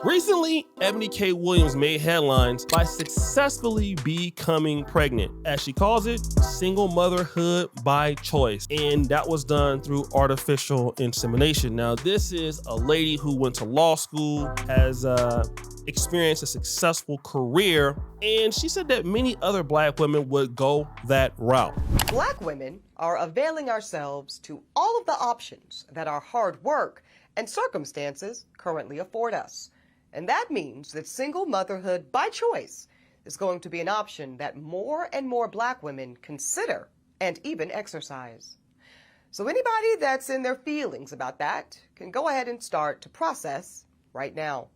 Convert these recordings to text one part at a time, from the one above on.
Recently, Ebony K. Williams made headlines by successfully becoming pregnant. As she calls it, single motherhood by choice. And that was done through artificial insemination. Now, this is a lady who went to law school, has experienced a successful career, and she said that many other Black women would go that route. Black women are availing ourselves to all of the options that our hard work and circumstances currently afford us. And that means that single motherhood by choice is going to be an option that more and more Black women consider and even exercise. So anybody that's in their feelings about that can go ahead and start to process right now.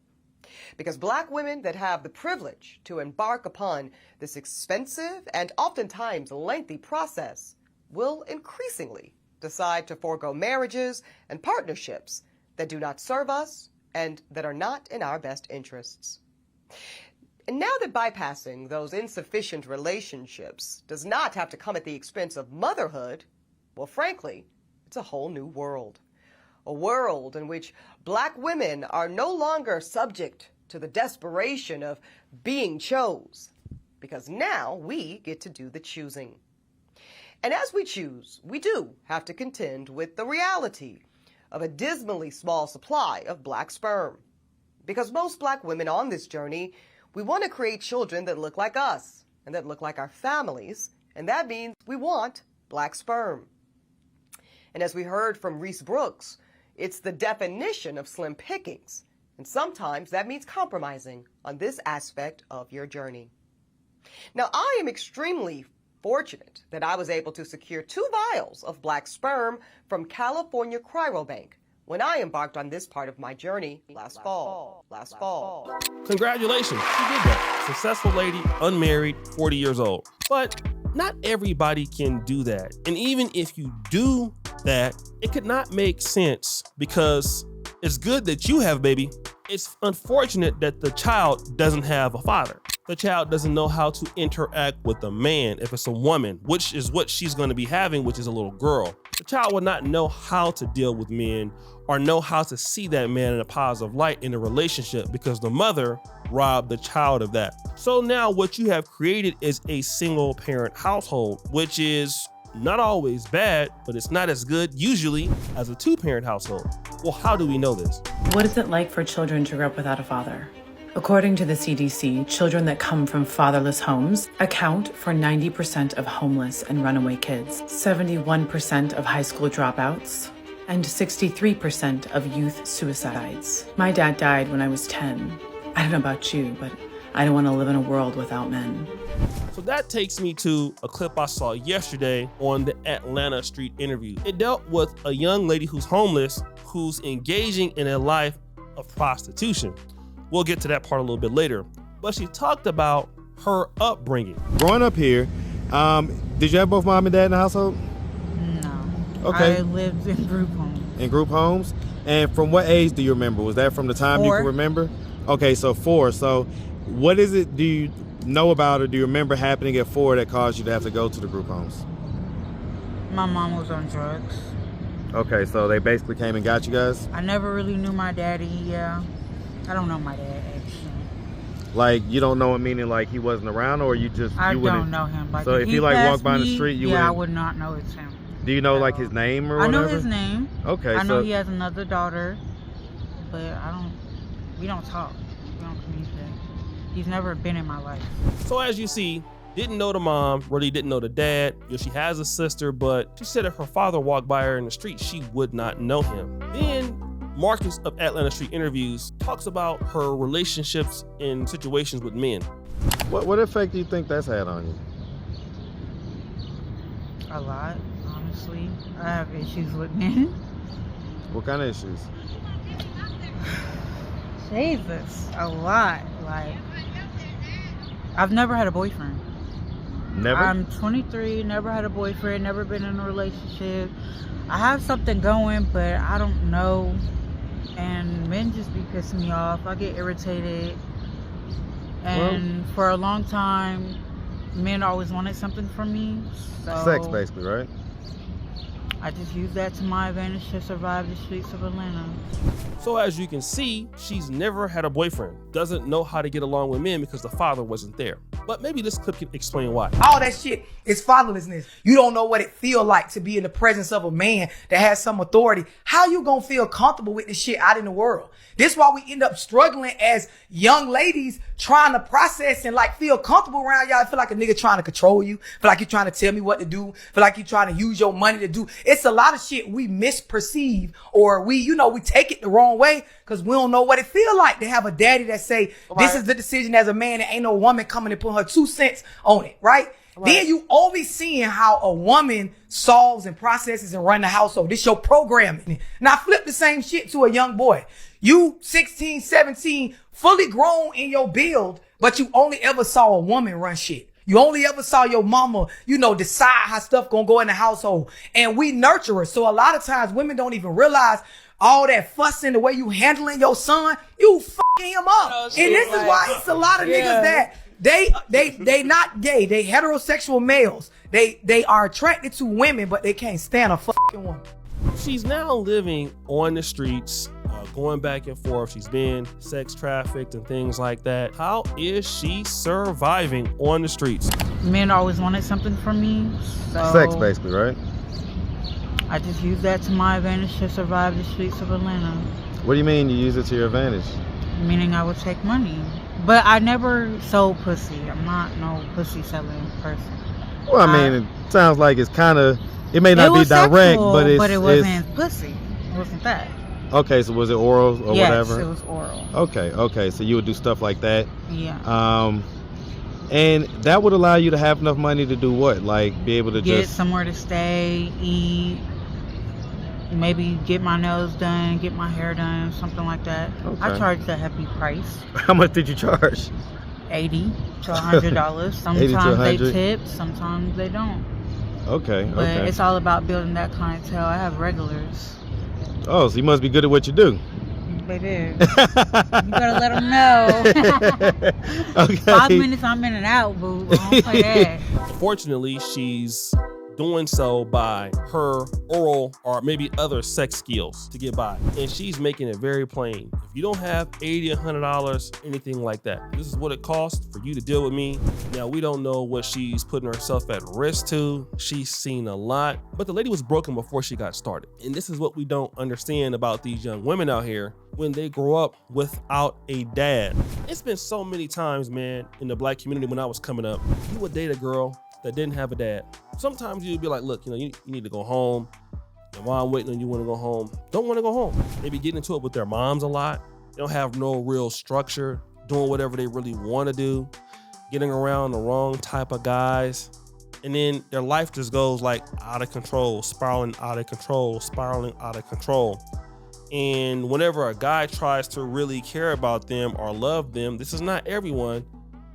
Because Black women that have the privilege to embark upon this expensive and oftentimes lengthy process will increasingly decide to forego marriages and partnerships that do not serve us and that are not in our best interests. And now that bypassing those insufficient relationships does not have to come at the expense of motherhood, well, frankly, it's a whole new world. A world in which Black women are no longer subject to the desperation of being chose, because now we get to do the choosing. And as we choose, we do have to contend with the reality of a dismally small supply of Black sperm. Because most Black women on this journey, we want to create children that look like us and that look like our families, and that means we want Black sperm. And as we heard from Reese Brooks, it's the definition of slim pickings, and sometimes that means compromising on this aspect of your journey. Now, I am extremely fortunate that I was able to secure 2 vials of Black sperm from California Cryobank when I embarked on this part of my journey last fall. Congratulations, she did that. Successful lady, unmarried, 40 years old. But not everybody can do that. And even if you do that, it could not make sense, because it's good that you have a baby. It's unfortunate that the child doesn't have a father. The child doesn't know how to interact with a man if it's a woman, which is what she's going to be having, which is a little girl. The child will not know how to deal with men or know how to see that man in a positive light in a relationship, because the mother robbed the child of that. So now what you have created is a single parent household, which is not always bad, but it's not as good usually as a 2-parent household. Well, how do we know this? What is it like for children to grow up without a father? According to the CDC, children that come from fatherless homes account for 90% of homeless and runaway kids, 71% of high school dropouts, and 63% of youth suicides. My dad died when I was 10. I don't know about you, but I don't want to live in a world without men. So that takes me to a clip I saw yesterday on the Atlanta Street Interview. It dealt with a young lady who's homeless, who's engaging in a life of prostitution. We'll get to that part a little bit later. But she talked about her upbringing. Growing up here, did you have both mom and dad in the household? No. Okay. I lived in group homes. In group homes? And from what age do you remember? Was that from the time 4. you can remember? Okay, so 4. So what is it do you know about or do you remember happening at 4 that caused you to have to go to the group homes? My mom was on drugs. Okay, so they basically came and got you guys? I never really knew my daddy, yeah. I don't know my dad, actually. Like, you don't know him meaning like he wasn't around, or you just... I you don't know him. Like, so if he like walked by the street, you yeah, I wouldn't... would not know it's him. Do you know like his name or I whatever? know his name. Okay, I know he has another daughter, but we don't talk. We don't communicate. He's never been in my life. So as you see, didn't know the mom, really didn't know the dad. You know, she has a sister, but she said if her father walked by her in the street, she would not know him. Then Marcus of Atlanta Street Interviews talks about her relationships in situations with men. What effect do you think that's had on you? A lot, honestly. I have issues with men. What kind of issues? Jesus, a lot. Like, I've never had a boyfriend. Never? I'm 23, never had a boyfriend, never been in a relationship. I have something going, but I don't know. And men just be pissing me off. I get irritated. And for a long time, men always wanted something from me. So, sex, basically, right? I just use that to my advantage to survive the streets of Atlanta. So as you can see, she's never had a boyfriend, doesn't know how to get along with men because the father wasn't there. But maybe this clip can explain why. All that shit is fatherlessness. You don't know what it feel like to be in the presence of a man that has some authority. How you gonna feel comfortable with this shit out in the world? This is why we end up struggling as young ladies trying to process and like feel comfortable around y'all. I feel like a nigga trying to control you. Feel like you're trying to tell me what to do. Feel like you're trying to use your money to do. It's a lot of shit we misperceive or we take it the wrong way because we don't know what it feel like to have a daddy that say, this is the decision as a man and ain't no woman coming and put her 2 cents on it, right? Then you only seeing how a woman solves and processes and run the household. This your programming. Now flip the same shit to a young boy. You 16, 17, fully grown in your build, but you only ever saw a woman run shit. You only ever saw your mama, decide how stuff gonna go in the household. And we nurture her. So a lot of times women don't even realize all that fussing, the way you handling your son, you fucking him up. And this is why it's a lot of niggas that they not gay. They heterosexual males. They are attracted to women, but they can't stand a fucking woman. She's now living on the streets, going back and forth. She's been sex trafficked and things like that. How is she surviving on the streets? Men always wanted something from me. So Sex, basically, right? I just use that to my advantage to survive the streets of Atlanta. What do you mean you use it to your advantage? Meaning I would take money. But I never sold pussy. I'm not no pussy selling person. Well, I mean, it sounds like it's kind of, it may not be direct, sexual, but it wasn't pussy. It wasn't that. Okay, so was it oral or whatever? Yes, it was oral. Okay, so you would do stuff like that. Yeah. And that would allow you to have enough money to do what? Like be able to get just somewhere to stay, eat, maybe get my nails done, get my hair done, something like that. Okay. I charged a hefty price. How much did you charge? $80 to $100. Sometimes they tip, sometimes they don't. Okay. But it's all about building that clientele. I have regulars. Oh, so you must be good at what you do. Baby, you better let them know. Okay. 5 minutes I'm in and out, boo. I don't play that. Fortunately, she's doing so by her oral or maybe other sex skills to get by. And she's making it very plain. If you don't have $80, $100, anything like that, this is what it costs for you to deal with me. Now, we don't know what she's putting herself at risk to. She's seen a lot, but the lady was broken before she got started. And this is what we don't understand about these young women out here when they grow up without a dad. It's been so many times, man, in the black community when I was coming up, you would date a girl that didn't have a dad. Sometimes you'd be like, look, you need to go home. Your mom waiting on you want to go home. Don't want to go home. They be getting into it with their moms a lot. They don't have no real structure, doing whatever they really want to do, getting around the wrong type of guys. And then their life just goes like out of control, spiraling out of control, spiraling out of control. And whenever a guy tries to really care about them or love them, this is not everyone,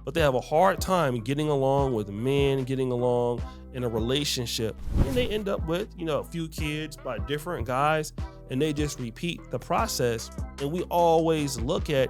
but they have a hard time getting along with men, getting along in a relationship. And they end up with, a few kids by different guys, and they just repeat the process. And we always look at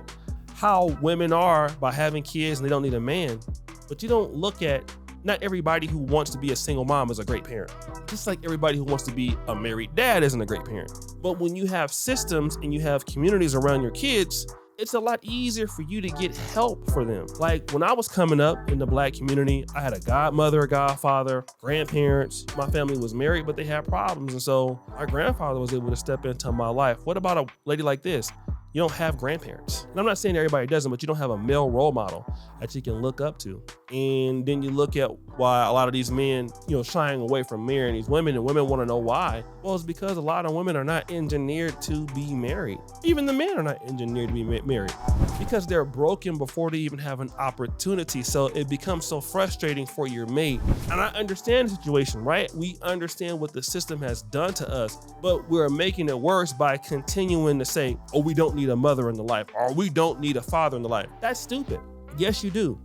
how women are by having kids and they don't need a man. But you don't look at, not everybody who wants to be a single mom is a great parent. Just like everybody who wants to be a married dad isn't a great parent. But when you have systems and you have communities around your kids, it's a lot easier for you to get help for them. Like when I was coming up in the black community, I had a godmother, a godfather, grandparents. My family was married, but they had problems. And so my grandfather was able to step into my life. What about a lady like this? You don't have grandparents. And I'm not saying everybody doesn't, but you don't have a male role model that you can look up to. And then you look at why a lot of these men, shying away from marrying these women, and women want to know why. Well, it's because a lot of women are not engineered to be married. Even the men are not engineered to be married because they're broken before they even have an opportunity. So it becomes so frustrating for your mate. And I understand the situation, right? We understand what the system has done to us, but we're making it worse by continuing to say, oh, we don't need a mother in the life, or we don't need a father in the life. That's stupid. Yes, you do.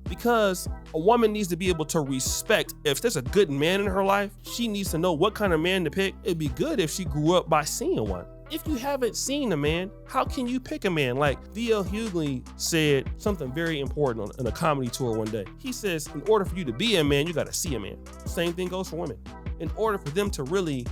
Because a woman needs to be able to respect, if there's a good man in her life, she needs to know what kind of man to pick. It'd be good if she grew up by seeing one. If you haven't seen a man, how can you pick a man? Like D.L. Hughley said something very important on a comedy tour one day. He says, in order for you to be a man, you got to see a man. Same thing goes for women. In order for them to really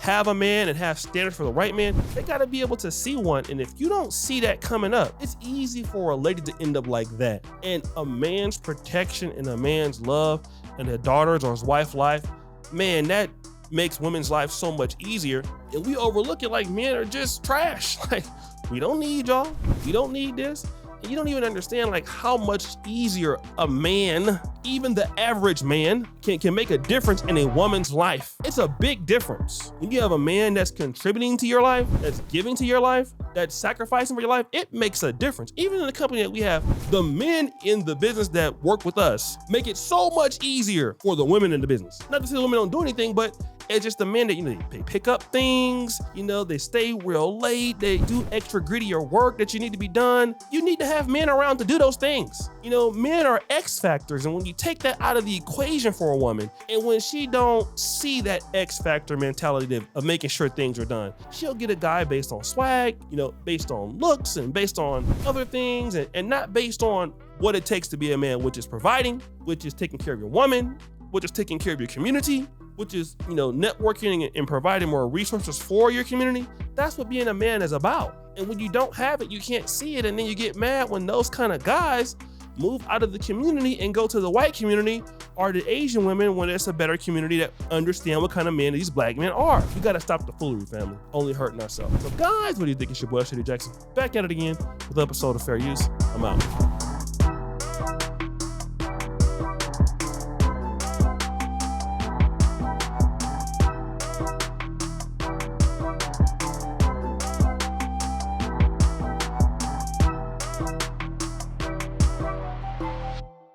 have a man and have standards for the right man, they gotta be able to see one. And if you don't see that coming up, it's easy for a lady to end up like that. And a man's protection and a man's love and a daughter's or his wife's life, man, that makes women's life so much easier. And we overlook it like men are just trash. Like, we don't need y'all. We don't need this. And you don't even understand like how much easier a man, even the average man, can make a difference in a woman's life. It's a big difference. When you have a man that's contributing to your life, that's giving to your life, that's sacrificing for your life, it makes a difference. Even in the company that we have, the men in the business that work with us make it so much easier for the women in the business. Not to say the women don't do anything, but it's just the men that, they pick up things, they stay real late, they do extra grittier work that you need to be done. You need to have men around to do those things. Men are X factors, and when you take that out of the equation for a woman, and when she don't see that X factor mentality of making sure things are done, she'll get a guy based on swag, based on looks and based on other things, and not based on what it takes to be a man, which is providing, which is taking care of your woman, which is taking care of your community, which is, networking and providing more resources for your community. That's what being a man is about. And when you don't have it, you can't see it. And then you get mad when those kind of guys move out of the community and go to the white community or the Asian women when it's a better community that understand what kind of men these black men are. We got to stop the foolery, family. Only hurting ourselves. So guys, what do you think? It's your boy, Shady Jackson. Back at it again with an episode of Fair Use. I'm out.